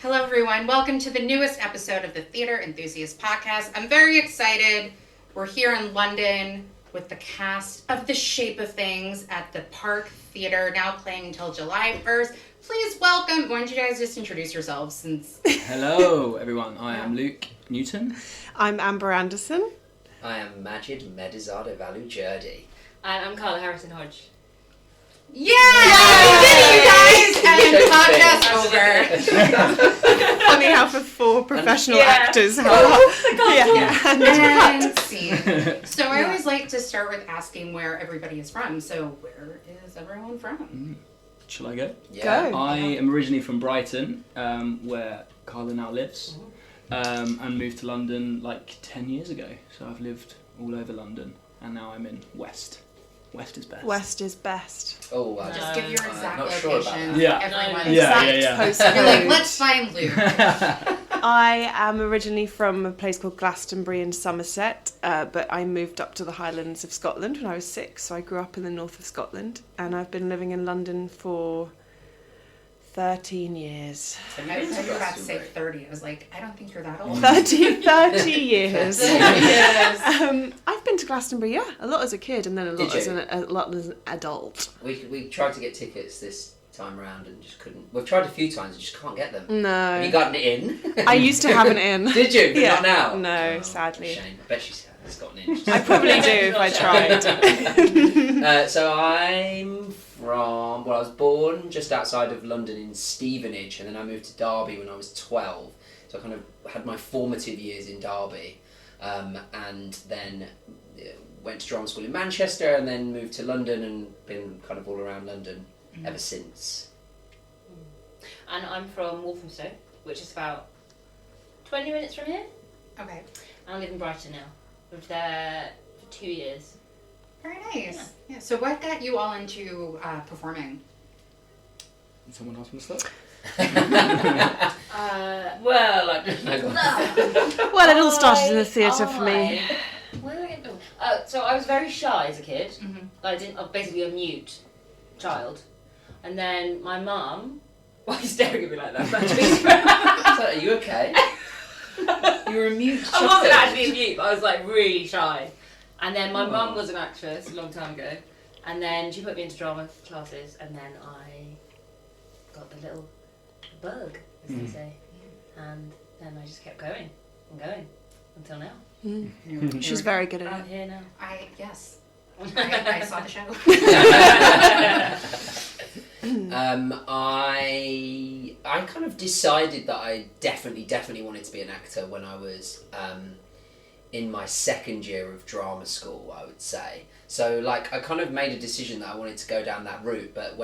Hello, everyone. Welcome to the newest episode of the Theatre Enthusiast podcast. I'm very excited. We're here in London with the cast of The Shape of Things at the Park Theatre, now playing until July 1st. Please welcome, why don't you guys just introduce yourselves since... Hello, everyone. I am Luke Newton. I'm Amber Anderson. I am Majid Mehdizadeh-Valoujerdy. And I'm Carla Harrison-Hodge. Yeah! We did it, you guys! And podcast over. Funny how for four professional actors, and scene. So I always like to start with asking where everybody is from. So where is everyone from? Shall I go? Yeah. Go. I am originally from Brighton, where Carla now lives, and moved to London like 10 years ago. So I've lived all over London, and now I'm in West. West is best. West is best. Oh, Just give your exact not sure about location. that. Yeah. Everyone. Yeah. Postcode. You're like, let's find Luke. I am originally from a place called Glastonbury in Somerset, but I moved up to the Highlands of Scotland when I was 6, so I grew up in the north of Scotland, and I've been living in London for 13 years. I was about to say 30. I was like, I don't think you're that old. 30 years. Yes. I've been to Glastonbury, a lot as a kid, and then a lot, Did you? a lot as an adult. We tried to get tickets this time round and just couldn't. We've tried a few times and just can't get them. No. Have you gotten it in? I used to have an in. Did you? But Yeah. not now? No, Oh, sadly. Shame. I bet she's gotten in. I probably do if I tried. So I'm from, I was born just outside of London in Stevenage, and then I moved to Derby when I was 12. So I kind of had my formative years in Derby, and then went to drama school in Manchester, and then moved to London and been kind of all around London ever since. And I'm from Walthamstow, which is about 20 minutes from here. Okay. And I live in Brighton now. Lived there for 2 years. Very nice. Yeah. So what got you all into performing? Someone else want to start? Well, like... Well, it all started in the theatre for me. Where did I get so I was very shy as a kid. Mm-hmm. I was basically a mute child. And then my mum... Why are you staring at me like that? So, are you okay? You were a mute I wasn't child. actually a mute, but I was like really shy. And then my mum was an actress a long time ago. And then she put me into drama classes, and then I got the little bug, as they say. And then I just kept going and going until now. She's very good at I'm it. here now. Yes. I saw the show. I kind of decided that I definitely wanted to be an actor when I was in my second year of drama school, I would say. So like I kind of made a decision that I wanted to go down that route, but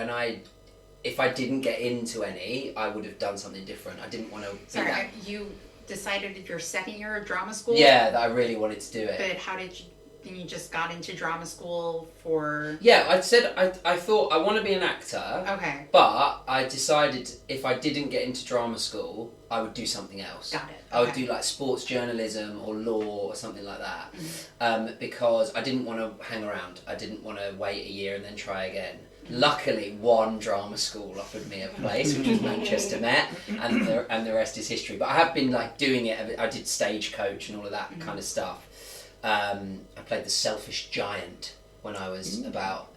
if I didn't get into any, I would have done something different. I didn't want to be Sorry, that. you decided your second year of drama school? Yeah, that I really wanted to do it. But how did you just got into drama school for... Yeah, I thought I want to be an actor. Okay. But I decided if I didn't get into drama school, I would do something else. Got it. I would Okay. do like sports journalism or law or something like that. Mm-hmm. Because I didn't want to hang around. I didn't want to wait a year and then try again. Luckily, one drama school offered me a place, which was Manchester Met, and the rest is history. But I have been like doing it. I did Stagecoach and all of that kind of stuff. I played the Selfish Giant when I was about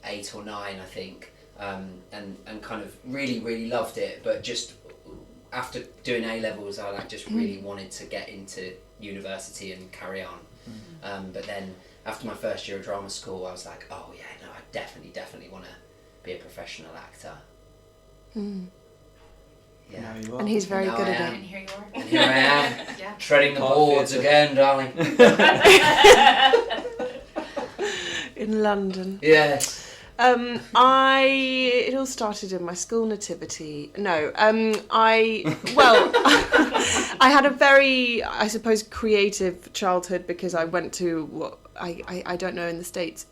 8 or 9, I think, and kind of really loved it. But just after doing A-levels, I just really wanted to get into university and carry on. But then after my first year of drama school, I was like, oh yeah, no, I definitely want to be a professional actor. Yeah. Now you are. And he's very Now good I at am. it. And here you are. And here I am, Yeah. treading the Part boards theatre. again, darling. In London. Yes. It all started in my school nativity. No, I had a very, I suppose, creative childhood because I went to what I don't know in the States.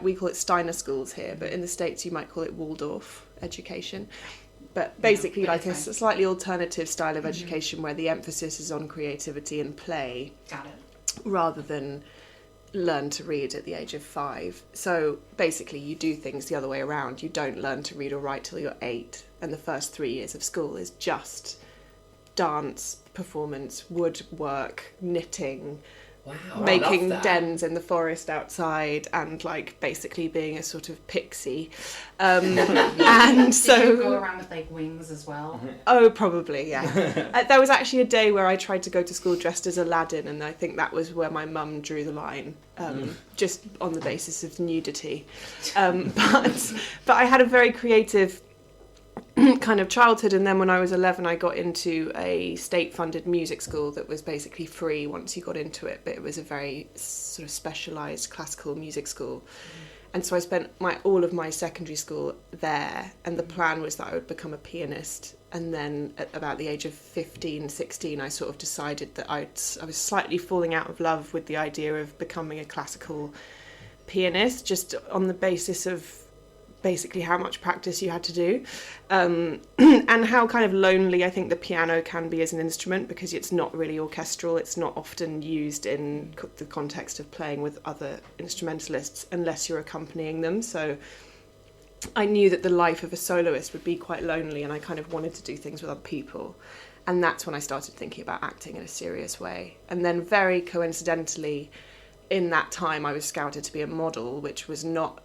We call it Steiner schools here, but in the States you might call it Waldorf education. But basically like a slightly alternative style of education where the emphasis is on creativity and play. Got it. Rather than learn to read at the age of 5. So basically you do things the other way around. You don't learn to read or write till you're 8, and the first 3 years of school is just dance, performance, woodwork, knitting, Wow, I making love that. dens in the forest outside, and like basically being a sort of pixie. And so Did you go around with like wings as well? Oh, probably, yeah. There was actually a day where I tried to go to school dressed as Aladdin, and I think that was where my mum drew the line, just on the basis of nudity. But I had a very creative kind of childhood, and then when I was 11 I got into a state-funded music school that was basically free once you got into it, but it was a very sort of specialised classical music school. And so I spent all of my secondary school there, and the plan was that I would become a pianist. And then at about the age of 15, 16, I sort of decided that I was slightly falling out of love with the idea of becoming a classical pianist, just on the basis of basically how much practice you had to do, and how kind of lonely I think the piano can be as an instrument, because it's not really orchestral. It's not often used in the context of playing with other instrumentalists unless you're accompanying them. So I knew that the life of a soloist would be quite lonely, and I kind of wanted to do things with other people. And that's when I started thinking about acting in a serious way. And then very coincidentally, in that time I was scouted to be a model, which was not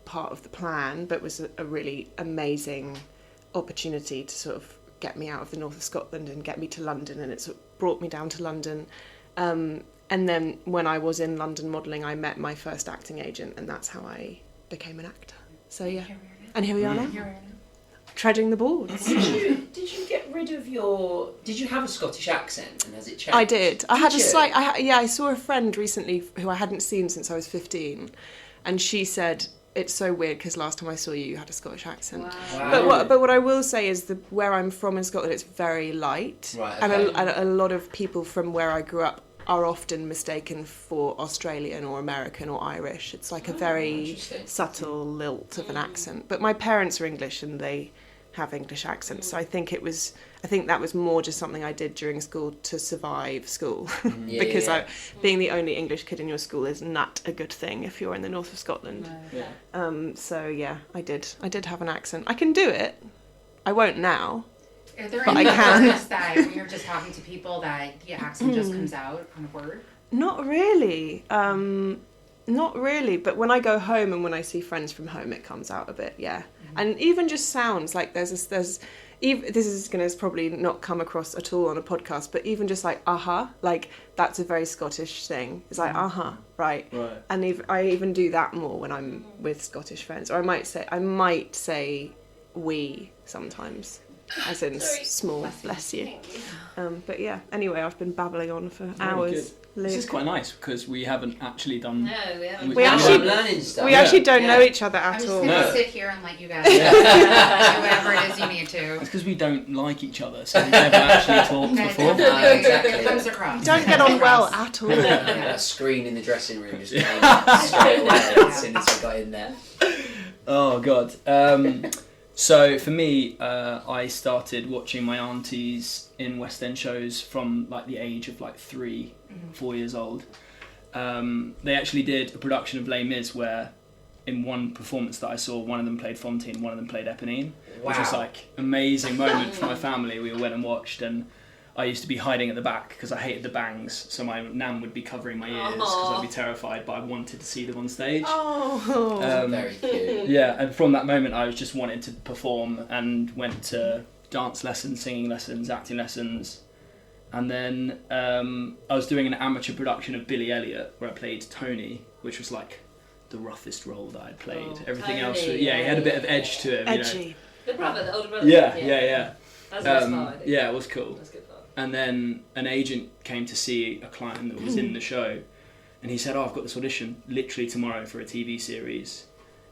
part of the plan, but was a really amazing opportunity to sort of get me out of the north of Scotland and get me to London, and it sort of brought me down to London. And then when I was in London modelling, I met my first acting agent, and that's how I became an actor. So yeah, and here we are now, treading the boards. Did you get rid of your... Did you have a Scottish accent, and has it changed? I did. I had a you? slight... I saw a friend recently who I hadn't seen since I was 15, and she said, it's so weird because last time I saw you, you had a Scottish accent. Wow. But what I will say is where I'm from in Scotland, it's very light. Right, And okay. a lot of people from where I grew up are often mistaken for Australian or American or Irish. It's like a very interesting. subtle lilt of an accent. But my parents are English and they have English accents, so I think that was more just something I did during school to survive school. Yeah, because yeah. being the only English kid in your school is not a good thing if you're in the north of Scotland. No. Yeah. So yeah, I did have an accent. I can do it. I won't now. Are there But any I can. words that when you're just talking to people that the accent just comes out on a word? Not really. Not really, but when I go home and when I see friends from home, it comes out a bit, yeah. And even just sounds, like this is going to probably not come across at all on a podcast, but even just like, like that's a very Scottish thing. It's like, right. Right. And I even do that more when I'm with Scottish friends. Or I might say we sometimes, as in small, bless you. But yeah, anyway, I've been babbling on for hours. Good. This is quite nice because we haven't actually done... No, we haven't. We I'm actually- learning stuff. We actually don't Yeah. know each other I'm at just all. going to No. sit here and let you guys do whatever it is you need to. It's because we don't like each other, so we've never actually talked Okay, before. definitely exactly. comes across. Don't get on well at all. That screen in the dressing room just came up straight away as soon as I got in there. Oh, God. So for me, I started watching my aunties in West End shows from like the age of like 3, 4 years old. They actually did a production of Les Mis where in one performance that I saw, one of them played Fantine, one of them played Eponine, which was like amazing moment for my family. We all went and watched, and I used to be hiding at the back because I hated the bangs, so my nan would be covering my ears because I'd be terrified, but I wanted to see them on stage. Oh. Very cute. Yeah, and from that moment I was just wanting to perform and went to dance lessons, singing lessons, acting lessons. And then I was doing an amateur production of Billy Elliot where I played Tony, which was like the roughest role that I'd played. Oh, Everything Tony, else, he had a bit of edge to him. Edgy. The brother, the older brother. Yeah. That's nice fun, I think. Yeah, it was cool. That's good fun. And then an agent came to see a client that was in the show, and he said, I've got this audition literally tomorrow for a TV series.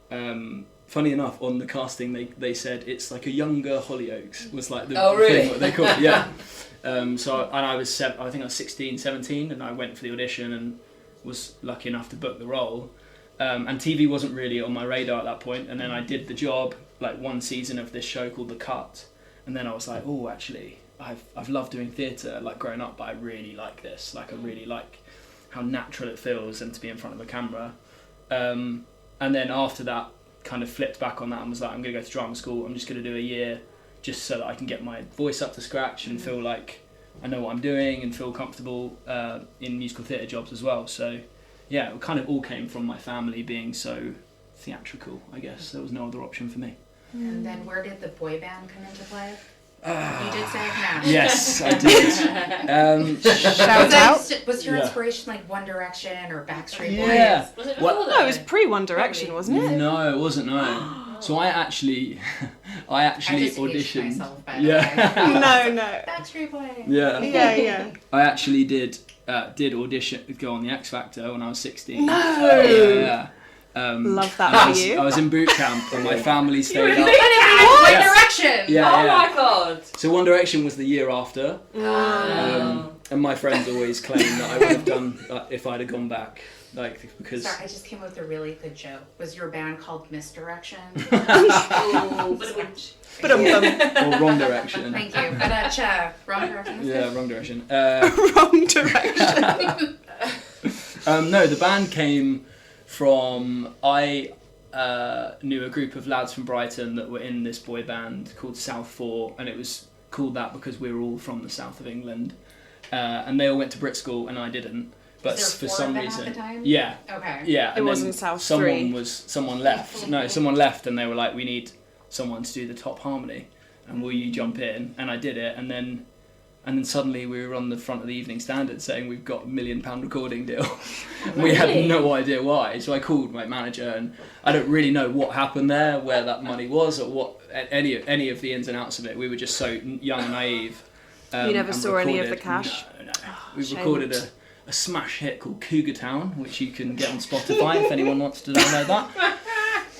Funny enough, on the casting they said it's like a younger Hollyoaks was like the thing what they called it. Yeah. I was I think I was 16, 17, and I went for the audition and was lucky enough to book the role. And TV wasn't really on my radar at that point, and then I did the job, like one season of this show called The Cut, and then I was like, oh, actually, I've loved doing theatre, like growing up, but I really like this. Like I really like how natural it feels and to be in front of a camera. And then after that, kind of flipped back on that and was like, I'm going to go to drama school. I'm just going to do a year just so that I can get my voice up to scratch and feel like I know what I'm doing and feel comfortable in musical theatre jobs as well. So yeah, it kind of all came from my family being so theatrical, I guess. There was no other option for me. And then where did the boy band come into play? You did say it now. Yes, I did. Shout out. Was your Yeah. inspiration like One Direction or Backstreet Boys? Yeah. Was it Well, before No, that? it was pre-One Direction, wasn't it? No, it wasn't. No. So I actually I just aged auditioned. myself, by the Yeah. way. No. Backstreet Boys. Yeah. Yeah. I actually did audition, go on the X Factor when I was 16. No. Yeah. Love that I for was, you. I was in boot camp and my family You were stayed in up. boot camp? One Yeah. Direction. Yeah, Oh yeah. my god. So One Direction was the year after, and my friends always claim that I would have done if I'd have gone back, like because. Sorry, I just came up with a really good joke. Was your band called Misdirection? Ooh, But Or Wrong Direction. Thank you. But wrong direction. Yeah, Wrong Direction. Wrong direction. No, the band came from I knew a group of lads from Brighton that were in this boy band called South 4, and it was called that because we were all from the south of England, and they all went to Brit school and I didn't. But Was for there four some of them reason, at the time? yeah, Okay. yeah. It and then wasn't South 3. Someone left. No, someone left, and they were like, "We need someone to do the top harmony, and will you jump in?" And I did it, and then suddenly we were on the front of the Evening Standard saying we've got £1 million recording deal. We had no idea why, so I called my manager, and I don't really know what happened there, where that money was, or what any of the ins and outs of it. We were just so young and naive. You never and saw any of the recorded- cash? No. We shame. recorded a smash hit called Cougar Town, which you can get on Spotify if anyone wants to download that.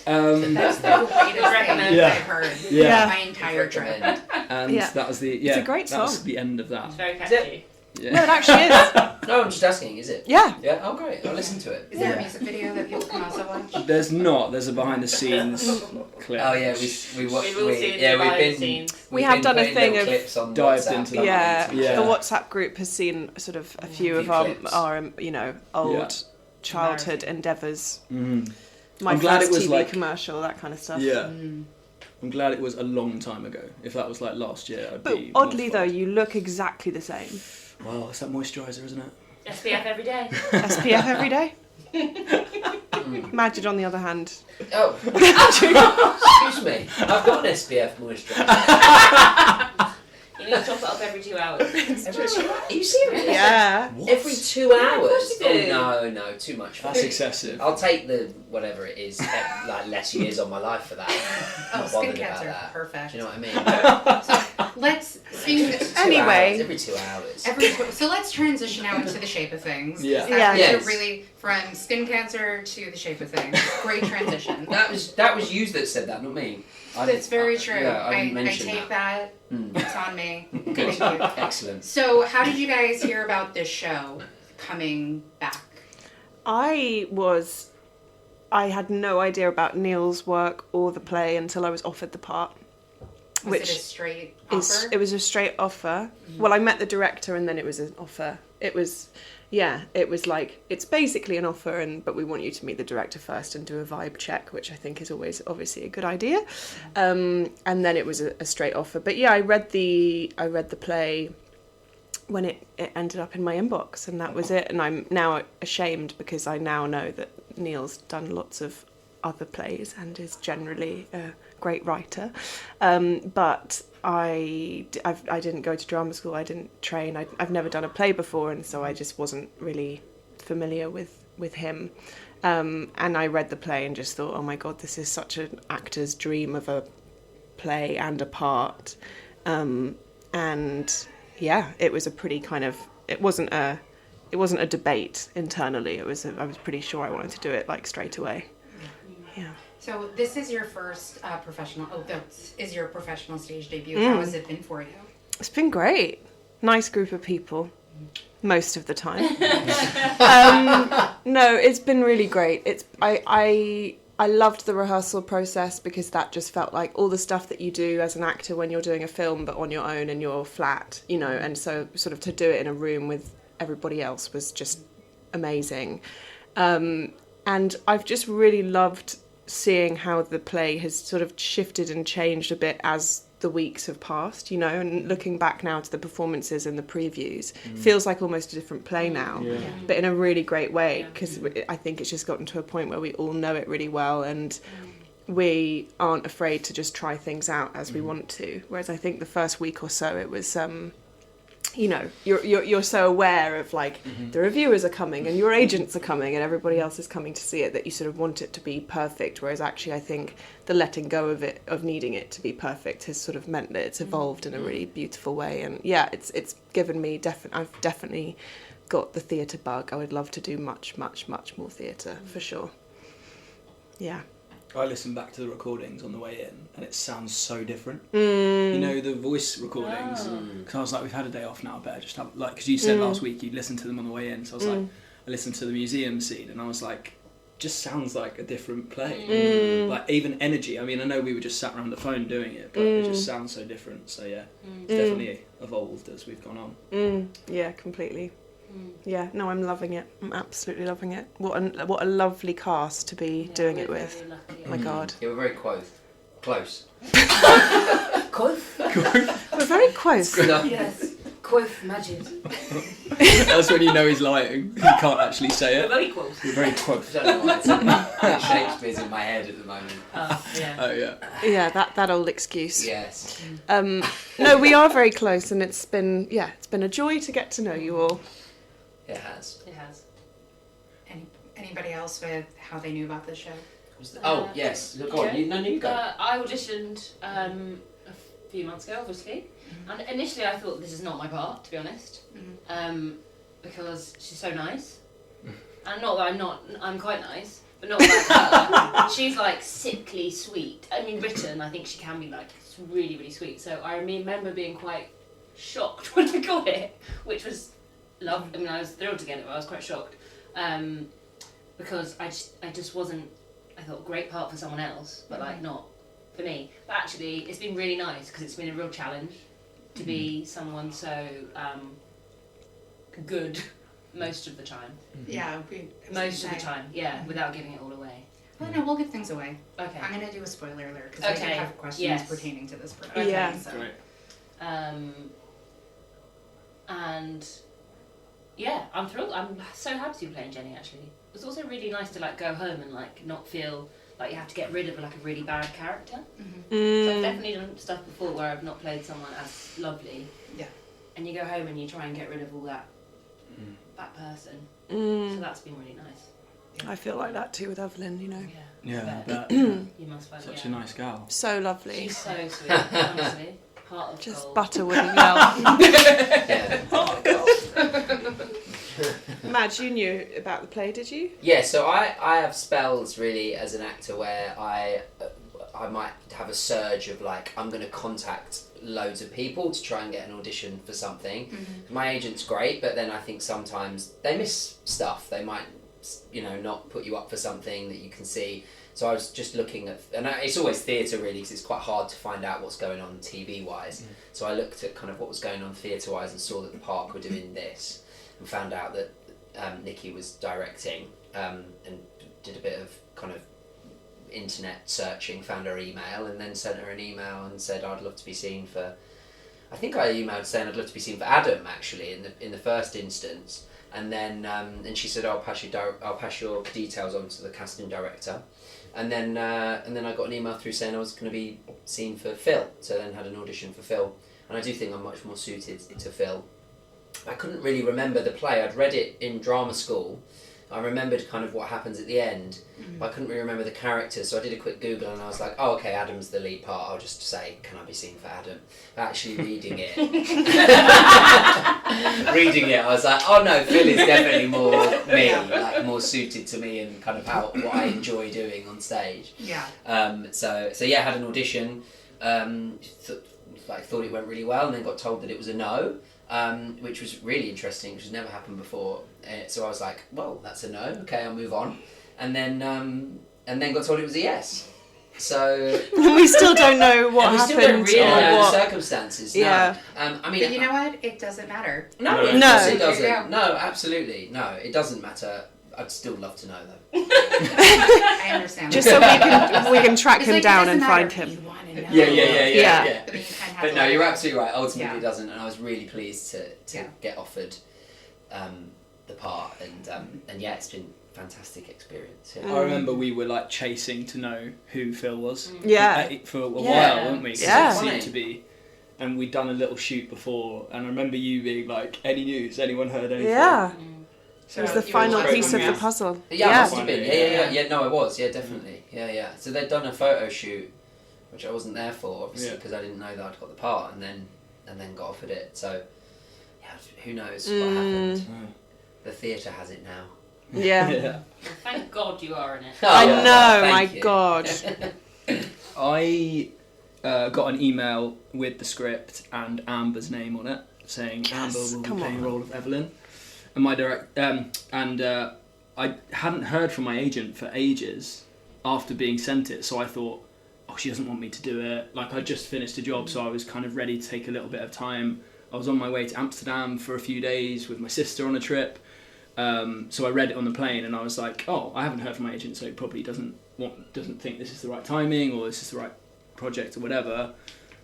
That's the greatest thing Yeah. I've heard Yeah. my entire trip. Recommend. And Yeah. that was the It's a great that was song. the end of that. It's very Is catchy. Yeah. No, it actually is. No, I'm just asking, is it? Yeah. Yeah? Oh, great. I'll listen to it. Is there Yeah. a music video that people can also watch? There's not. There's a behind the scenes clip. Oh, yeah, we watched. We've all seen Yeah, the we've behind been. the scenes. We we've have been done a putting thing little of- clips on dived WhatsApp into and Yeah. Yeah. The WhatsApp group has seen sort of a few of few our, clips. old Yeah. childhood endeavours. Mm. My I'm glad first it was TV like- commercial, that kind of stuff. Yeah. I'm glad it was a long time ago. If that was like last year, I'd But be oddly though, mortified. you look exactly the same. Well, it's that moisturiser, isn't it? SPF every day. SPF every day. Majid, on the other hand. Oh, excuse me. I've got an SPF moisturiser. You need to top it up every 2 hours. Every 2 hours? Are you serious? Yeah. Every 2 hours? course you do. Oh, no, too much. for That's me. excessive. I'll take the whatever it is, like less years on my life for that. I'm Oh, not skin bothered about cancer, that. perfect. Do you know what I mean? Let's speaking of, 2 Anyway. hours, every 2 hours. so let's transition now into The Shape of Things. Yeah. Yeah. That's Yes. really from skin cancer to The Shape of Things. Great transition. That was you that said that, not me. That's very true. Yeah, I didn't I mention take that. that. It's on me. Good. Thank you. Excellent. So, how did you guys hear about this show coming back? I had no idea about Neil's work or the play until I was offered the part. Was it a straight offer? It was a straight offer. Well, I met the director and then it was an offer. It was like, it's basically an offer, but we want you to meet the director first and do a vibe check, which I think is always obviously a good idea. And then it was a straight offer. But yeah, I read the play when it ended up in my inbox, and that was it. And I'm now ashamed because I now know that Neil's done lots of other plays and is generally a great writer. But I didn't go to drama school, I didn't train, I've never done a play before, and so I just wasn't really familiar with him. And I read the play and just thought, oh my God, this is such an actor's dream of a play and a part. And yeah, it was a pretty kind of, it wasn't a debate internally. I was pretty sure I wanted to do it like straight away. Yeah. So, this is your first your professional stage debut. How has it been for you? It's been great. Nice group of people, most of the time. No, it's been really great. I loved the rehearsal process because that just felt like all the stuff that you do as an actor when you're doing a film, but on your own and you're flat, you know. And so, sort of to do it in a room with everybody else was just amazing. And I've just really loved seeing how the play has sort of shifted and changed a bit as the weeks have passed, you know, and looking back now to the performances and the previews, feels like almost a different play now, but in a really great way, because I think it's just gotten to a point where we all know it really well, and we aren't afraid to just try things out as we want to. Whereas I think the first week or so it was, you know, you're so aware of like the reviewers are coming and your agents are coming and everybody else is coming to see it, that you sort of want it to be perfect. Whereas actually I think the letting go of it, of needing it to be perfect, has sort of meant that it's evolved in a really beautiful way. And yeah, it's given me I've definitely got the theatre bug. I would love to do much more theatre for sure. Yeah. I listened back to the recordings on the way in, and it sounds so different. You know, the voice recordings. Because I was like, we've had a day off now, I better just have, like, because you said last week you'd listen to them on the way in, so I was like, I listened to the museum scene, and I was like, just sounds like a different play. Like, even energy. I mean, I know we were just sat around the phone doing it, but it just sounds so different. So yeah, it's definitely evolved as we've gone on. Yeah, completely. Yeah, no, I'm loving it. I'm absolutely loving it. What a lovely cast to be doing it with. Lucky, Oh my God. Yeah, we're very close. Quoth? We're very close. Yes. Quoth Majid. That's when you know he's lying. He can't actually say We're it. very quoth. We're very I quote. don't know why Shakespeare's in my head at the moment. Yeah. Oh yeah. Yeah, that old excuse. Yes. No, we are very close, and it's been a joy to get to know you all. It has. It has. Anybody else with how they knew about the show? Oh, yes. Go on. You go. I auditioned a few months ago, obviously. And initially I thought, this is not my part, to be honest. Because she's so nice. And not that I'm quite nice, but not like her. She's like sickly sweet. I mean, written, I think she can be like really, really sweet. So I remember being quite shocked when I got it, which was love. I mean, I was thrilled to get it, but I was quite shocked. Because I just wasn't, I thought, great part for someone else, but like not for me. But actually, it's been really nice because it's been a real challenge to be someone so good most of the time. Yeah, Most of the time, yeah, without giving it all away. Well, no, we'll give things away. Okay. I'm going to do a spoiler alert because I do Okay. have questions Yes. pertaining to this production. Okay. Yeah. So. Great. And yeah, I'm thrilled. I'm so happy to be playing Jenny. Actually, it's also really nice to like go home and like not feel like you have to get rid of like a really bad character. So I've definitely done stuff before where I've not played someone as lovely. Yeah. And you go home and you try and get rid of all that person. So that's been really nice. I feel like that too with Evelyn, you know. Yeah, I bet. but You must find such a nice gal. So lovely. She's so sweet, honestly. Heart of Just gold. butter wouldn't melt. Yeah. Madge, you knew about the play, did you? Yeah, so I have spells really as an actor where I might have a surge of like, I'm going to contact loads of people to try and get an audition for something. My agent's great, but then I think sometimes they miss stuff. They might, you know, not put you up for something that you can see. So I was just looking at, and it's always theatre really, because it's quite hard to find out what's going on TV-wise. So I looked at kind of what was going on theatre-wise and saw that the Park were doing this, and found out that Nikki was directing, and did a bit of kind of internet searching, found her email, and then sent her an email and said I'd love to be seen for. I think I emailed saying I'd love to be seen for Adam actually in the first instance, and then and she said I'll pass your details on to the casting director, and then I got an email through saying I was going to be seen for Phil. So then had an audition for Phil, and I do think I'm much more suited to Phil. I couldn't really remember the play. I'd read it in drama school. I remembered kind of what happens at the end, but I couldn't really remember the characters, so I did a quick Google and I was like, oh, okay, Adam's the lead part, I'll just say, can I be seen for Adam? But actually reading it, I was like, oh no, Phil is definitely more me, like more suited to me and kind of what I enjoy doing on stage. Yeah. So yeah, I had an audition, thought it went really well, and then got told that it was a no. Which was really interesting, which has never happened before. So I was like, well, that's a no, okay, I'll move on. And then got told it was a yes. So We still don't know what we happened. still don't really or know what. the circumstances. No. Yeah. I mean, But you know what? It doesn't matter. no, No. of course it There you doesn't. go. No, absolutely, no, it doesn't matter. I'd still love to know though. I understand. Just so we can track It's him like, it down doesn't and find matter if him. you wanna know. Yeah. But then you kind of have But to, no, like- you're absolutely right. Ultimately, Yeah. it doesn't, and I was really pleased to Yeah. get offered the part, and yeah, it's been a fantastic experience. Yeah. I remember we were like chasing to know who Phil was. Yeah. For a Yeah. while, weren't we? 'Cause Yeah. It seemed to be. And we'd done a little shoot before, and I remember you being like, "Any news? Anyone heard anything?" Yeah. So It was the you were final last piece one of the we puzzle. Yeah, Yeah. must have been. Yeah. No, I was. Yeah, definitely. Yeah. So they'd done a photo shoot, which I wasn't there for, obviously, Yeah. because I didn't know that I'd got the part, and then got offered it. So, yeah, who knows what Mm. happened? The theatre has it now. Yeah. Yeah. Well, thank God you are in it. Oh, I well, know, thank my you. God. I got an email with the script and Amber's name on it, saying Amber will be come playing on. the role of Evelyn. And my I hadn't heard from my agent for ages after being sent it, so I thought, oh, she doesn't want me to do it. Like, I just finished a job, so I was kind of ready to take a little bit of time. I was on my way to Amsterdam for a few days with my sister on a trip. So I read it on the plane, and I was like, oh, I haven't heard from my agent, so he probably doesn't think this is the right timing, or this is the right project, or whatever.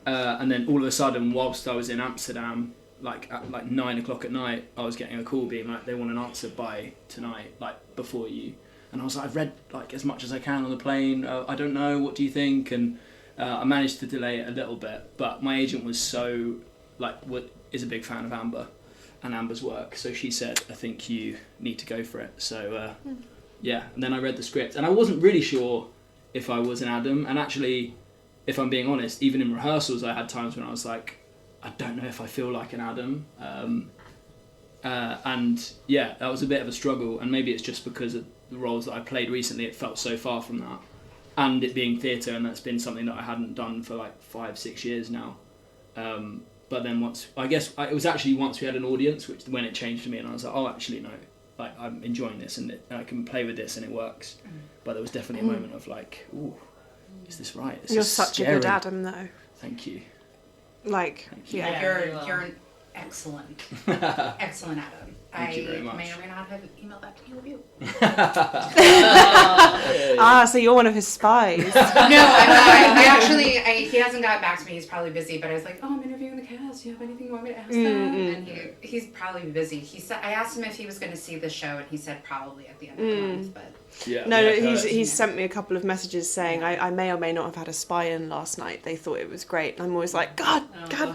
And then all of a sudden, whilst I was in Amsterdam, at 9 o'clock at night, I was getting a call being like, they want an answer by tonight, before you. And I was like, I've read as much as I can on the plane. I don't know, what do you think? And I managed to delay it a little bit, but my agent was is a big fan of Amber and Amber's work, so she said, I think you need to go for it. So yeah, and then I read the script, and I wasn't really sure if I was an Adam, and actually, if I'm being honest, even in rehearsals I had times when I was like, I don't know if I feel like an Adam, and yeah, that was a bit of a struggle, and maybe it's just because of the roles that I played recently, it felt so far from that, and it being theatre, and that's been something that I hadn't done for 5-6 years now. But then it was actually once we had an audience, when it changed for me, and I was like, oh, actually no, I'm enjoying this, and I can play with this, and it works. But there was definitely a moment of ooh, is this right? This You're is such scary. a good Adam, though. Thank you. Like, Thank you. yeah. You're an excellent Adam. Thank you very much. May or may not have emailed that to Neil LaBute. Ah, so you're one of his spies. No, I'm not. I actually, he hasn't gotten back to me. He's probably busy. But I was like, oh, I'm interviewing the cast. Do you have anything you want me to ask them? And he's probably busy. He said, I asked him if he was going to see the show, and he said probably at the end of the month. But Yeah. No, yeah, he's sent me a couple of messages saying I may or may not have had a spy in last night. They thought it was great. And I'm always like, God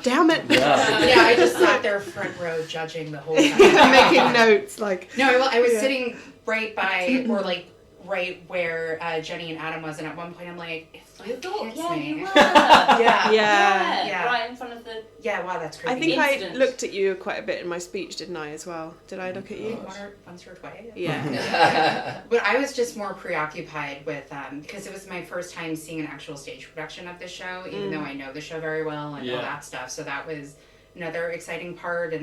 damn it. yeah, I just sat there front row judging the whole time. Making notes, No, I was sitting right by, or right where Jenny and Adam was, and at one point I'm like, if Luke hits me. You were. Yeah. Right in front of the... Yeah, wow, that's crazy. I think Incident. I looked at you quite a bit in my speech, didn't I, as well? Did I look at you? Once or twice. Yeah. But I was just more preoccupied with, because it was my first time seeing an actual stage production of the show, even though I know the show very well and all that stuff. So that was another exciting part.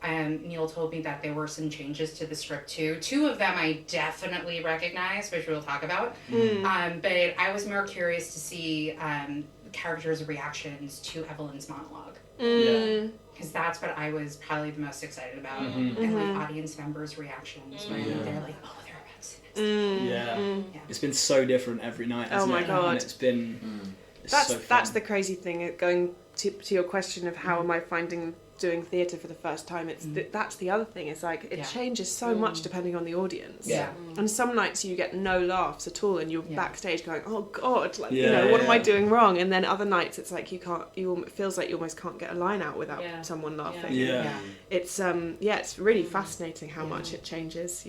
And Neil told me that there were some changes to the script too. 2 of them I definitely recognize, which we'll talk about. But I was more curious to see the characters' reactions to Evelyn's monologue. Because that's what I was probably the most excited about. And audience members' reactions when they're like, oh, they're about to say this. Yeah. It's been so different every night. Hasn't my it? God. And it's been. It's That's so fun. that's the crazy thing. Going to your question of how am I finding doing theatre for the first time? It's that's the other thing. It's it changes so much depending on the audience. Yeah. And some nights you get no laughs at all, and you're backstage going, "Oh God, what Yeah. am I doing wrong?" And then other nights it's like you can't. It feels like you almost can't get a line out without someone laughing. Yeah. It's it's really fascinating how much it changes.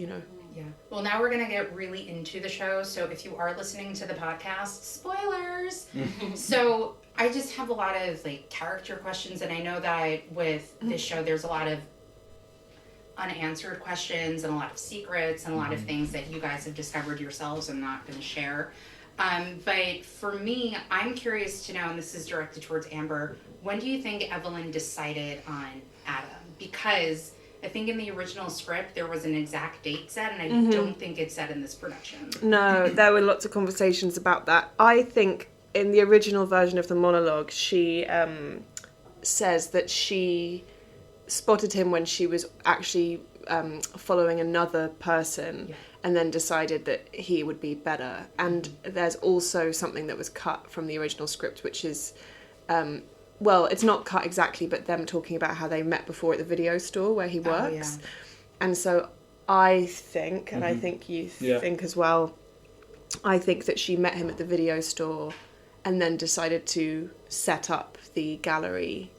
Yeah. Well, now we're going to get really into the show. So if you are listening to the podcast, spoilers. So I just have a lot of character questions. And I know that with this show, there's a lot of unanswered questions and a lot of secrets and a lot of things that you guys have discovered yourselves and not going to share. But for me, I'm curious to know, and this is directed towards Amber, when do you think Evelyn decided on Adam? Because I think in the original script there was an exact date set, and I don't think it's set in this production. No, there were lots of conversations about that. I think in the original version of the monologue, she says that she spotted him when she was actually following another person and then decided that he would be better. And there's also something that was cut from the original script, which is, well, it's not cut exactly, but them talking about how they met before at the video store where he works. Oh, yeah. And so I think, and I think you think as well, I think that she met him at the video store and then decided to set up the gallery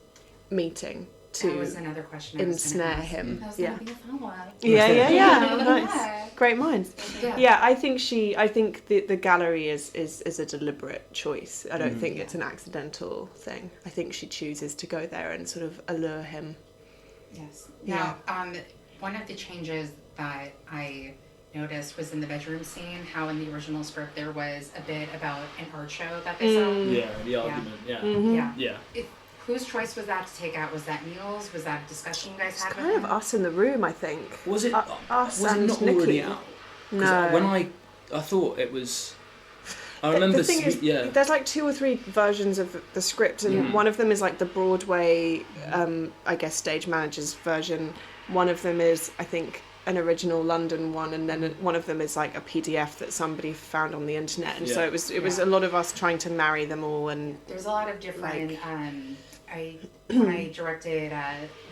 meeting to that was another question I was ensnare gonna ask. him. That was Yeah. gonna be a follow-up. Yeah. Nice. Yeah. Great minds. Yeah, I think the gallery is a deliberate choice. I don't think it's an accidental thing. I think she chooses to go there and sort of allure him. Yes. Now, one of the changes that I noticed was in the bedroom scene, how in the original script there was a bit about an art show that they saw. Yeah, the argument. Yeah. Mm-hmm. Yeah. Whose choice was that to take out? Was that Neil's? Was that a discussion you guys It's had kind with of him? us in the room, I think. Was it? Us was and it not Nikki. already out? 'Cause No. When I thought it was. I The remember. thing is, there's like 2 or 3 versions of the script, and one of them is like the Broadway, I guess, stage manager's version. One of them is, I think, an original London one, and then one of them is like a PDF that somebody found on the internet. And so it was a lot of us trying to marry them all. And There's a lot of different. When I directed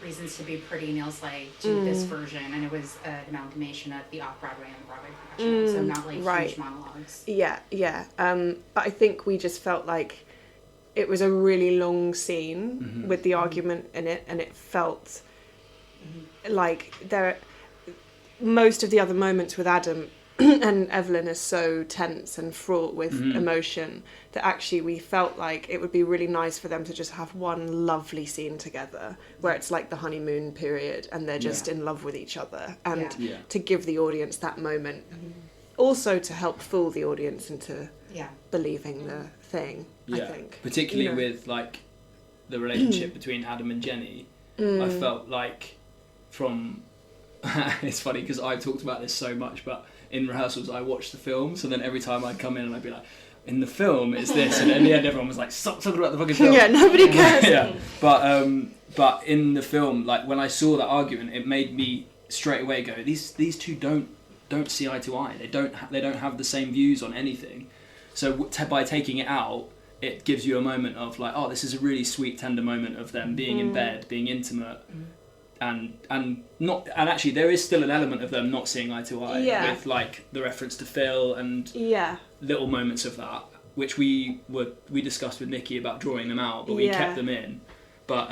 Reasons to Be Pretty, Neil's like, do this version, and it was an amalgamation of the off-Broadway and the Broadway production, so not like huge monologues. Yeah. But I think we just felt like it was a really long scene with the argument in it, and it felt like most of the other moments with Adam and Evelyn are so tense and fraught with emotion that actually we felt like it would be really nice for them to just have one lovely scene together where it's like the honeymoon period and they're just in love with each other, and to give the audience that moment. Also to help fool the audience into believing the thing, I think. Particularly with like the relationship between Adam and Jenny, I felt like from... it's funny because I talked about this so much, but in rehearsals I watched the film, so then every time I'd come in and I'd be like, in the film it's this, and in the end everyone was like, stop talking about the fucking film. Yeah, nobody cares. But in the film, like when I saw that argument, it made me straight away go, these two don't see eye to eye. They don't have the same views on anything. So by taking it out, it gives you a moment of like, oh, this is a really sweet, tender moment of them being in bed, being intimate. And actually there is still an element of them not seeing eye to eye with like the reference to Phil and little moments of that, which we discussed with Nikki about drawing them out, but we kept them in. But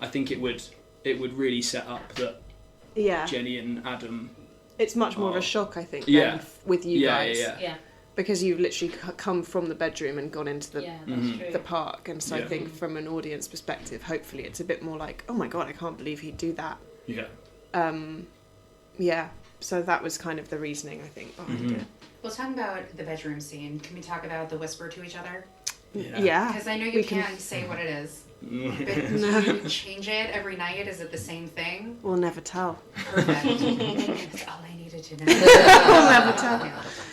I think it would really set up that Jenny and Adam. It's much more of a shock, I think, than with you guys. Yeah. Because you've literally come from the bedroom and gone into the That's true. park, and so I think from an audience perspective, hopefully it's a bit more like, oh my god, I can't believe he'd do that. So that was kind of the reasoning, I think, behind it. Well, talking about the bedroom scene, can we talk about the whisper to each other? Yeah. Because I know you can't say what it is. But do you change it every night? Is it the same thing? We'll never tell. Perfect. That's all I needed to know. We'll never tell.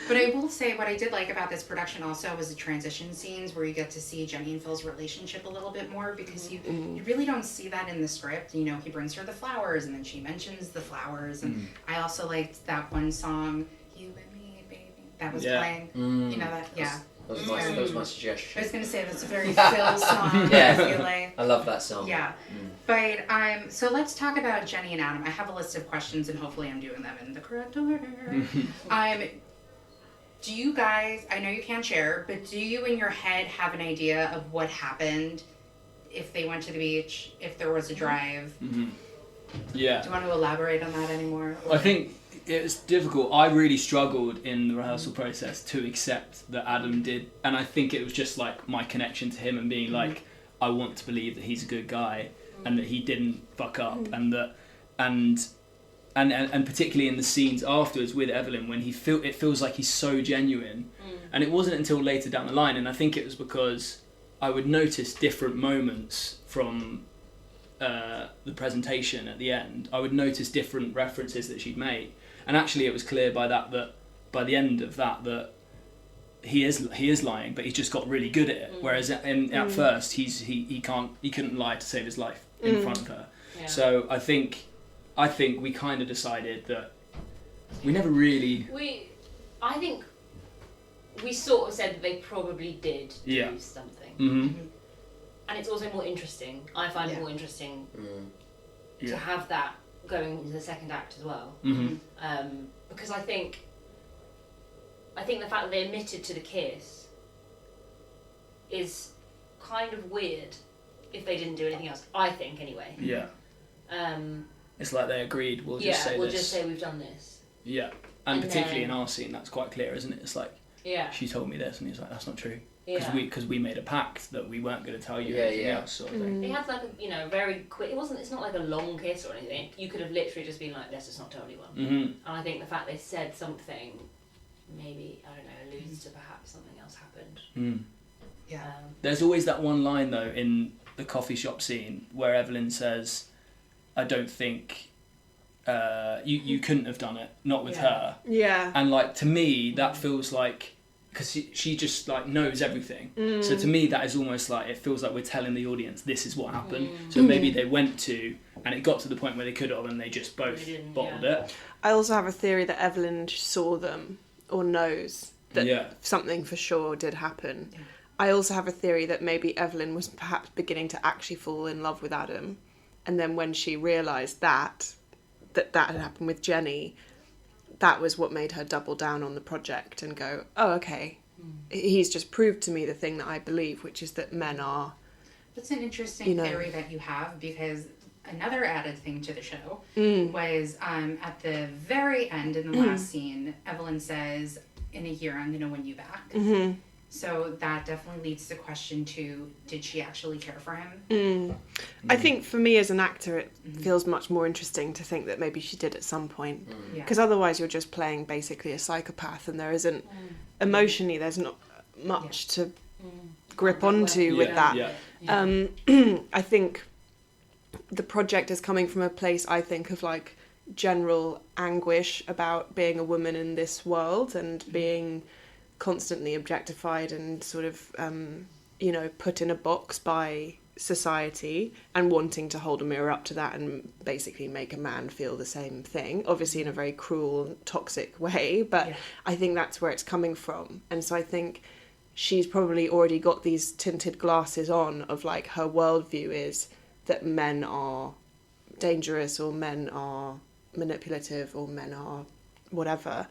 But I will say what I did like about this production also was the transition scenes where you get to see Jenny and Phil's relationship a little bit more, because you really don't see that in the script. You know, he brings her the flowers and then she mentions the flowers. And I also liked that one song, You and Me, Baby, that was playing. You know that, That was my suggestion. I was going to say that's a very Phil song. I feel like. I love that song. Yeah. But so let's talk about Jenny and Adam. I have a list of questions and hopefully I'm doing them in the correct order. Do you guys, I know you can't share, but do you in your head have an idea of what happened if they went to the beach, if there was a drive? Yeah. Do you want to elaborate on that anymore? I think it's difficult. I really struggled in the rehearsal process to accept that Adam did, and I think it was just like my connection to him and being like, I want to believe that he's a good guy and that he didn't fuck up, and that and particularly in the scenes afterwards with Evelyn when it feels like he's so genuine, and it wasn't until later down the line, and I think it was because I would notice different moments from the presentation at the end. I would notice different references that she'd made, and actually it was clear by by the end of that he is lying, but he's just got really good at it. Whereas at first he couldn't lie to save his life in front of her. So I think I think we kind of decided that we never really. I think we sort of said that they probably did do something. Mm-hmm. And it's also more interesting. I find it more interesting to have that going into the second act as well. Mm-hmm. Because I think the fact that they admitted to the kiss is kind of weird if they didn't do anything else. I think, anyway. Yeah. It's like they agreed. We'll just say we'll this. just say we've done this. Yeah, and particularly in our scene, that's quite clear, isn't it? It's like, she told me this, and he's like, that's not true. Because we made a pact that we weren't going to tell you anything else, sort of thing. They had like a very quick. It's not like a long kiss or anything. You could have literally just been like, let's just not tell anyone. Mm-hmm. And I think the fact they said something, maybe alludes to perhaps something else happened. Mm. Yeah. There's always that one line though in the coffee shop scene where Evelyn says, "I don't think you couldn't have done it, not with her." Yeah. And like to me, that feels like. Because she just like knows everything, so to me that is almost like it feels like we're telling the audience this is what happened. So maybe they went to, and it got to the point where they could have, and they just both bottled it. I also have a theory that Evelyn saw them or knows that something for sure did happen. Yeah. I also have a theory that maybe Evelyn was perhaps beginning to actually fall in love with Adam, and then when she realised that had happened with Jenny, that was what made her double down on the project and go, oh, okay, he's just proved to me the thing that I believe, which is that men are... That's an interesting theory that you have, because another added thing to the show was at the very end, in the last scene, Evelyn says, in a year, I'm going to win you back. Mm-hmm. So that definitely leads the question to, did she actually care for him? I think for me as an actor, it feels much more interesting to think that maybe she did at some point. Because otherwise you're just playing basically a psychopath, and there isn't, emotionally, there's not much to grip onto with that. I think the project is coming from a place, I think, of like general anguish about being a woman in this world and being constantly objectified and sort of put in a box by society, and wanting to hold a mirror up to that and basically make a man feel the same thing, obviously in a very cruel, toxic way, but I think that's where it's coming from. And so I think she's probably already got these tinted glasses on of like her worldview is that men are dangerous, or men are manipulative, or men are whatever.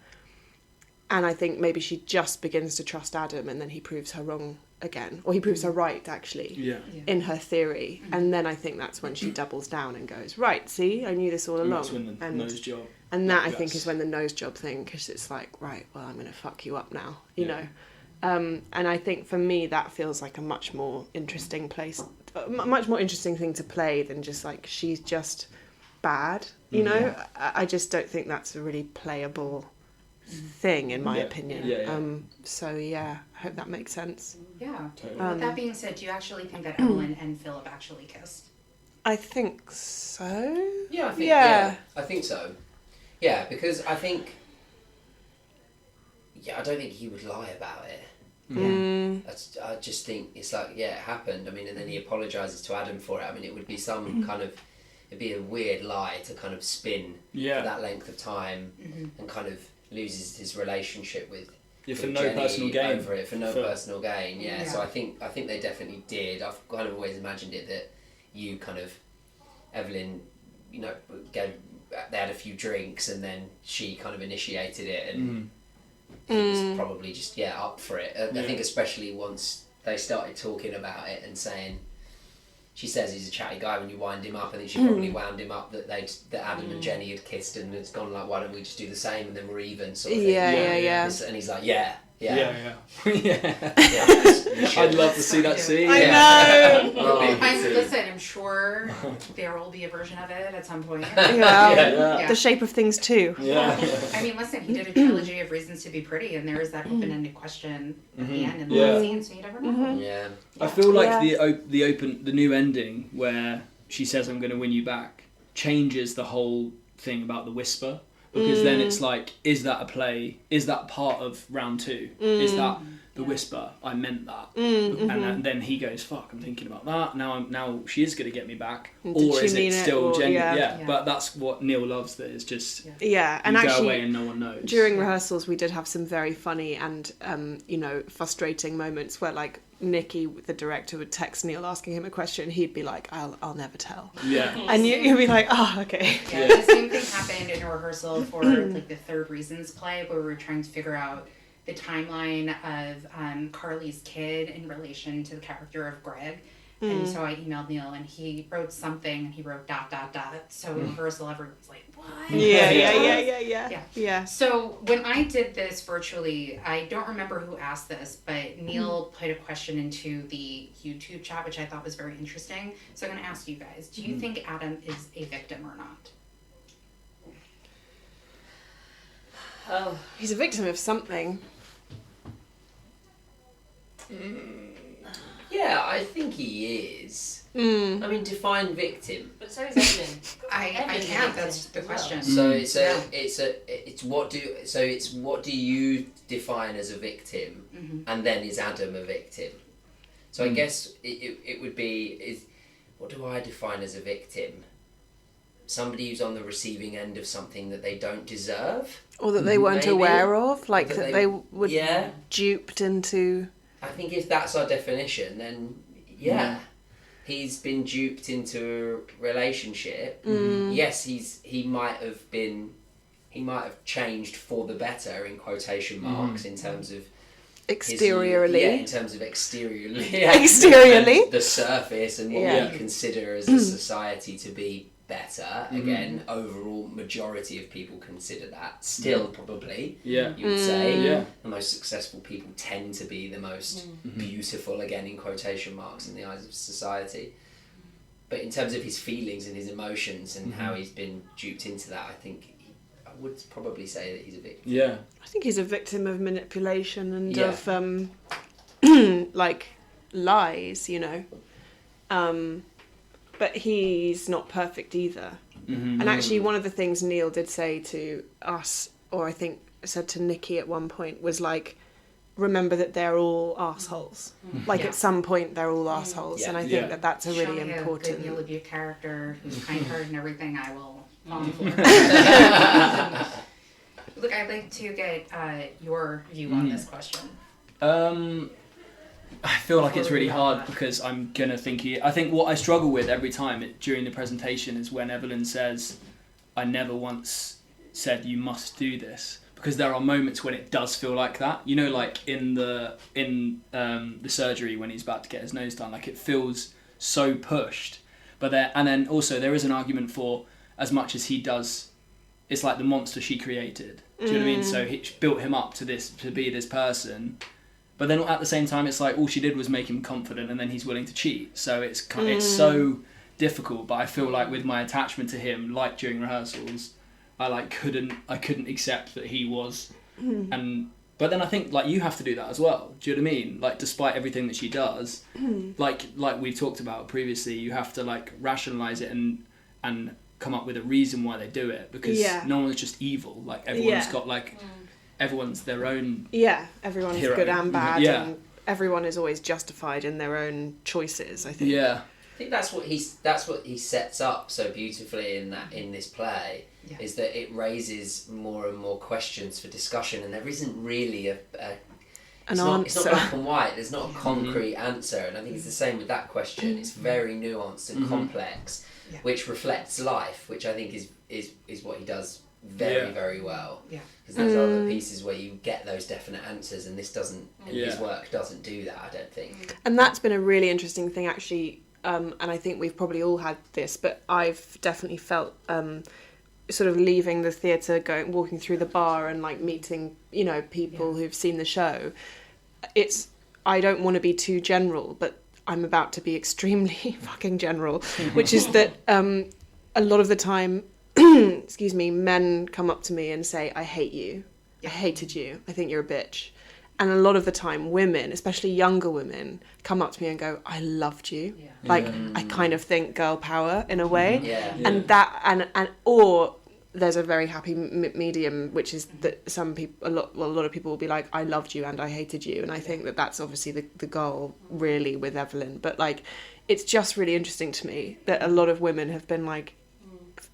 And I think maybe she just begins to trust Adam, and then he proves her wrong again. Or he proves her right, actually, in her theory. And then I think that's when she doubles down and goes, right, see, I knew this all along. And that's when the nose job. And that, I think, is when the nose job thing, because it's like, right, well, I'm going to fuck you up now, you know. And I think for me, that feels like a much more interesting place, a much more interesting thing to play than just like, she's just bad, you know. I just don't think that's a really playable thing, in my opinion. So I hope that makes sense. Totally. With that being said, do you actually think that Evelyn and Philip actually kissed? I think so. I think so. Yeah, because I think I don't think he would lie about it. I just think it's like, it happened. I mean, and then he apologises to Adam for it. I mean, it would be some kind of, it'd be a weird lie to kind of spin for that length of time and kind of loses his relationship with for no Jenny personal gain over it, for no personal gain. So I think they definitely did. I've kind of always imagined it that you kind of, Evelyn, they had a few drinks and then she kind of initiated it, and he was probably just up for it. I think especially once they started talking about it and saying, she says he's a chatty guy when you wind him up. I think she probably wound him up that Adam and Jenny had kissed, and it's gone like, why don't we just do the same and then we're even, sort of thing. And he's like, I'd I'd love to see that scene. I know. Listen, I'm sure there will be a version of it at some point. The Shape of Things too. I mean, listen, he did a trilogy of Reasons to Be Pretty, and there is that open-ended question at the end in the last scene, so you never know. I feel like the new ending where she says, "I'm going to win you back," changes the whole thing about the whisper. because then it's like, is that a play? Is that part of round 2? Is that the whisper? I meant that. And then he goes, fuck, I'm thinking about that. Now she is going to get me back. Or is it still genuine? Yeah. But that's what Neil loves, that it's just, and you actually, go away and no one knows. During rehearsals, we did have some very funny and, frustrating moments where, like, Nikki, the director, would text Neil asking him a question. He'd be like, I'll never tell. Yeah. And you'd be like, oh, okay. Yeah, the same thing happened in a rehearsal for like the Third Reasons play, where we were trying to figure out the timeline of Carly's kid in relation to the character of Greg. And so I emailed Neil, and he wrote something, and he wrote ... So in rehearsal, everyone's like, what? Yeah. So when I did this virtually, I don't remember who asked this, but Neil put a question into the YouTube chat, which I thought was very interesting. So I'm going to ask you guys, do you think Adam is a victim or not? Oh. He's a victim of something. Yeah, I think he is. I mean, define victim. But so is Evelyn. I can't. That's the question. So it's what do you define as a victim, and then is Adam a victim? So I guess it would be what do I define as a victim? Somebody who's on the receiving end of something that they don't deserve, or that they weren't aware of, like that they were yeah. duped into. I think if that's our definition, then he's been duped into a relationship. Yes, he might have changed for the better in quotation marks in terms of Exteriorly. in terms of exteriorly. Exteriorly. The surface and what we consider as a society to be better. Again, overall majority of people consider that. Still probably. You would say. The most successful people tend to be the most beautiful, again in quotation marks, in the eyes of society. But in terms of his feelings and his emotions and how he's been duped into that, I think I would probably say that he's a victim. Yeah. I think he's a victim of manipulation and of like lies, but he's not perfect either. And actually, one of the things Neil did say to us, or I think said to Nikki at one point, was like, remember that they're all arseholes. Like at some point they're all arseholes, and I think that that's a really important. A good Neil LaBute character who's kind-hearted and everything. I will fall for. Look, I'd like to get your view on this question. I feel like it's really hard because I'm gonna think I think what I struggle with every time during the presentation is when Evelyn says, "I never once said you must do this," because there are moments when it does feel like that. Like in the surgery when he's about to get his nose done, like it feels so pushed. But then also there is an argument for, as much as he does, it's like the monster she created. Do you know what I mean? So he built him up to be this person. But then at the same time, it's like all she did was make him confident, and then he's willing to cheat. So it's so difficult. But I feel like with my attachment to him, like during rehearsals, I couldn't accept that he was. But then I think like you have to do that as well. Do you know what I mean? Like despite everything that she does, like we've talked about previously, you have to like rationalize it and come up with a reason why they do it, because no one's just evil. Like everyone's got like. Everyone's their own everyone's hero. good and bad, and everyone is always justified in their own choices, I think. I think that's what he sets up so beautifully in this play, is that it raises more and more questions for discussion, and there isn't really an answer. It's not black and white. There's not a concrete answer, and I think it's the same with that question. It's very nuanced and complex, which reflects life, which I think is what he does very, very well. Because there's other pieces where you get those definite answers, and this doesn't. And his work doesn't do that, I don't think. And that's been a really interesting thing, actually. And I think we've probably all had this, but I've definitely felt sort of leaving the theatre, walking through the bar, and like meeting, people who've seen the show. I don't want to be too general, but I'm about to be extremely fucking general, which is that a lot of the time. Excuse me, men come up to me and say, I hate you. I hated you. I think you're a bitch. And a lot of the time, women, especially younger women, come up to me and go, I loved you. I kind of think girl power in a way. And that, or there's a very happy medium, which is that some people, a lot of people will be like, I loved you and I hated you, and I think that that's obviously the goal really with Evelyn. But like, it's just really interesting to me that a lot of women have been like,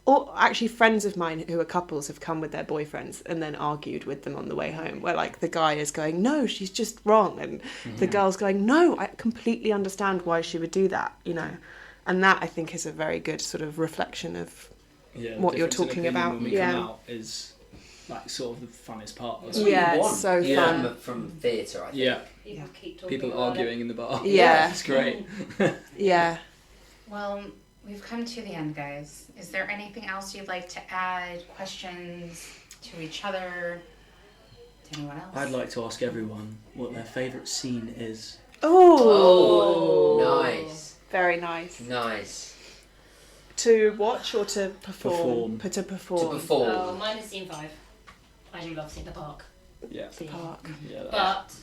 or actually friends of mine who are couples have come with their boyfriends and then argued with them on the way home, where like the guy is going, no, she's just wrong, and the girl's going, no, I completely understand why she would do that, you know. And that, I think, is a very good sort of reflection of what you're talking about. When we come out is like sort of the funnest part. That's what you Yeah, want it's so fun. from theatre, I think. Yeah, People arguing in the bar. Yeah. It's great. Yeah. Well, we've come to the end, guys. Is there anything else you'd like to add? Questions to each other? To anyone else? I'd like to ask everyone what their favourite scene is. Oh, Nice. very nice. Nice. To watch or to perform? To To perform. perform. Oh, mine is scene 5. I do love seeing the park. Yeah. The park. Yeah. But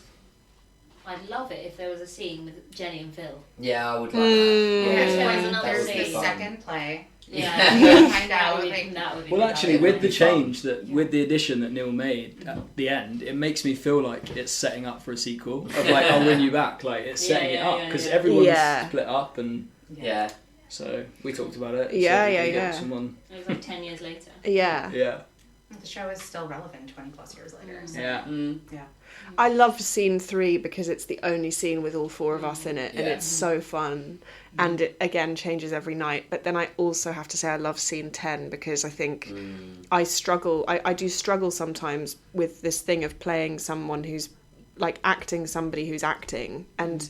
I'd love it if there was a scene with Jenny and Phil. Yeah, I would like that. There's Yeah, always another There's scene. the fun. second play. Yeah. Find out. Like, that would be Well, good. actually, with the That'd be fun. change with the addition that Neil made at the end, it makes me feel like it's setting up for a sequel. Of like, I'll win you back. Like it's setting it up because everyone's Yeah. split up, and Yeah. so we talked about it. Yeah, so we yeah, can get yeah. Someone. It was like 10 years later. Yeah. Yeah. the show is still relevant 20 plus years later. So. Yeah. I love scene 3 because it's the only scene with all 4 of us in it, and Yeah. it's so fun, and it again changes every night. But then I also have to say I love scene 10 because I think I struggle. I do struggle sometimes with this thing of playing someone who's like acting somebody who's acting and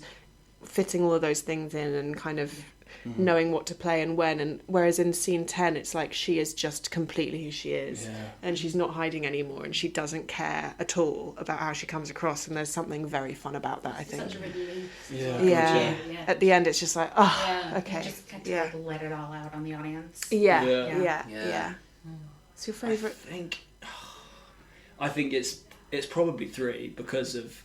fitting all of those things in and kind of knowing what to play and when. And whereas in scene 10 it's like she is just completely who she is, and she's not hiding anymore, and she doesn't care at all about how she comes across, and there's something very fun about that, I think. Such a relief. Yeah. Yeah. Yeah. At the end it's just like, oh, Yeah. okay. You just kind of Yeah. like let it all out on the audience. Yeah. Yeah. Yeah. Yeah. Yeah. What's your I favourite? think it's probably 3 because of.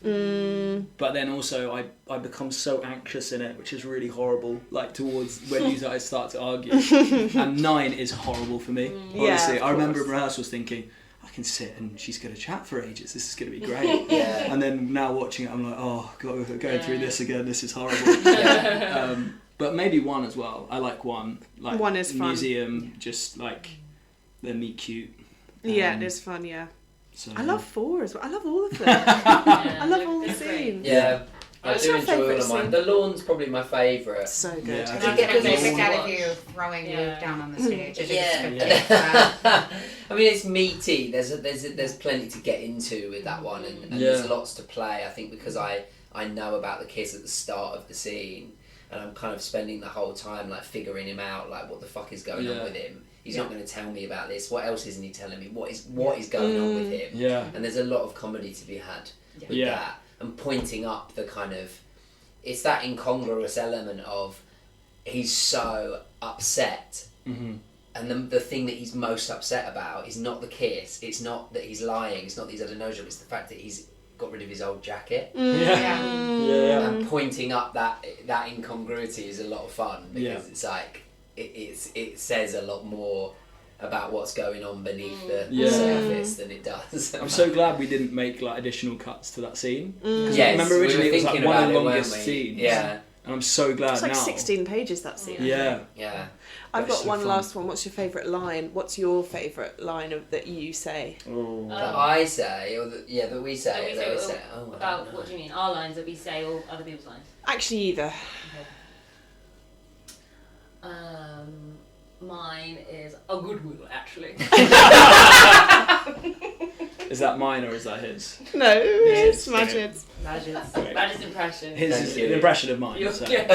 But then also I become so anxious in it, which is really horrible. Like towards when you guys start to argue, and 9 is horrible for me. Honestly, of I remember in course. rehearsals thinking, I can sit and she's going to chat for ages. This is going to be great. Yeah. And then now watching it, I'm like, oh god, we're going through this again. This is horrible. Yeah. But maybe 1 as well. I like 1. Like 1 is fun. Museum, just like they're meet cute. Yeah, it is fun. Yeah. So, I love 4 as well. I love all of them. Yeah, I love all the they're great. scenes. Yeah. I What's do your enjoy all favourite of mine. scene? The Lawn's probably my favourite. So good. Yeah, I I think get a it's big kick all out of watch. you throwing Yeah. Luke down on the stage. I think Yeah. it's good. I mean, it's meaty. There's plenty to get into with that one, and there's lots to play. I think because I know about the kiss at the start of the scene, and I'm kind of spending the whole time like figuring him out, like what the fuck is going on with him. He's not going to tell me about this. What else isn't he telling me? What is going on with him? Yeah. And there's a lot of comedy to be had with that, and pointing up the kind of, it's that incongruous element of he's so upset, and the thing that he's most upset about is not the kiss. It's not that he's lying. It's not that he's had a nose job. It's the fact that he's got rid of his old jacket. Yeah. And pointing up that incongruity is a lot of fun because it's like it says a lot more about what's going on beneath the surface than it does. I'm so glad we didn't make like additional cuts to that scene. Yes, remember originally we were it was like thinking one of about the it, weren't longest we? scenes. Yeah. And I'm so glad It's like now. 16 pages, that scene. Yeah. Yeah. I've That's got so one fun. last one. What's your favourite line? What's your favourite line that you say? Oh. That I say, or that we say, That we that say, we say. Oh, I don't About know. what do you mean? Our lines that we say, or other people's lines? Actually, either. Mine is a goodwill, actually. Is that mine or is that his? No, it's great. Majid's. Majid's impression. His Thank is you. an impression of mine. You're So. good.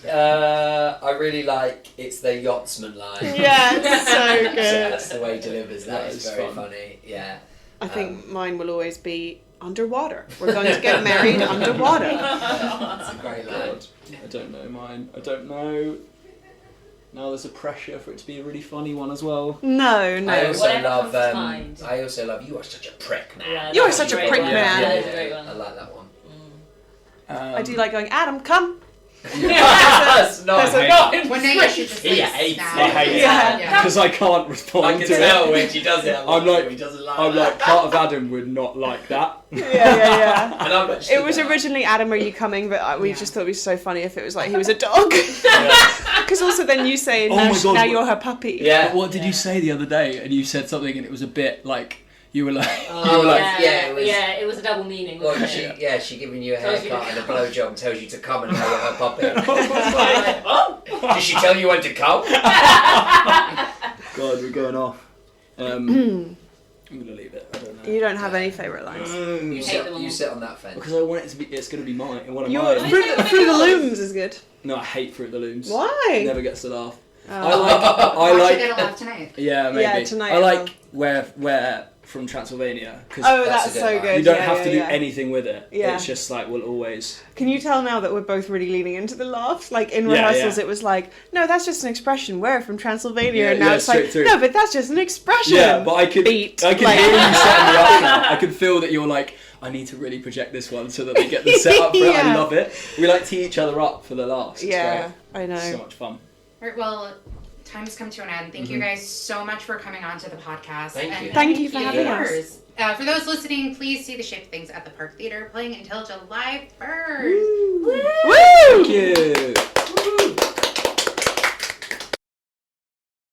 I really like it's the yachtsman line. Yeah, it's so So good. that's the way he delivers that. That It's is very fun. funny. Yeah. I think mine will always be underwater. We're going to get married underwater. That's a great line. God, I don't know mine. I don't know. Now there's a pressure for it to be a really funny one as well. No. I also Whatever love. comes to mind. I also love. You are such a prick, man. Yeah, You are that's such a great prick one. man. That Yeah, is a great one. I like that one. I do like going, Adam, come. That's not. One night you should just He like, hates snap. it. I hate Yeah. it because I can't I respond can to tell it. when she does it. I'm like- he doesn't I'm like, part of Adam would not like that. Yeah. And I'm like, It was originally Adam, are you coming? But we Yeah. just thought it'd be so funny if it was like he was a dog. Because also then you say, Oh now, my God, now what- you're her puppy. Yeah. But what did you say the other day? And you said something, and it was a bit like you were like, Oh, you were like, it was- it was a double meaning. Well, Wasn't it? she giving you a Tells you haircut to and a blowjob tells you to come and lay her puppy. Oh. Did she tell you when to come? God, we're going off. I'm gonna leave it. I don't know. You don't have any favourite lines. You Hate sit, them all. you sit on that fence. Because I want it to be. It's gonna be mine. One of Your mine. through the looms is good. No, I hate Fruit the Looms. Why? Never gets to laugh. Oh. I like. Watch it get a laugh tonight. Yeah, maybe. Yeah, tonight I I like where from Transylvania because Oh, That's that's a good so line. good. you don't Yeah, have yeah, to do yeah. anything with it. Yeah. It's just like we'll always. Can you tell now that we're both really leaning into the laughs? Like in Yeah, rehearsals, yeah. it was like, no, that's just an expression. We're from Transylvania, Yeah, and now yeah, it's like, straight through. no, but that's just an expression. Yeah, but I could Beat. I could Like- hear you setting me up now. I could feel that you're like, I need to really project this one so that they get the setup for it. I Yeah. love it. We like tee each other up for the laughs. It's Yeah, I know. great. So much fun. All right, well, time has come to an end. Thank you guys so much for coming on to the podcast. Thank and you. Thank you for having us. viewers. For those listening, please see The Shape of Things at the Park Theatre, playing until July 1st. Woo! Thank you.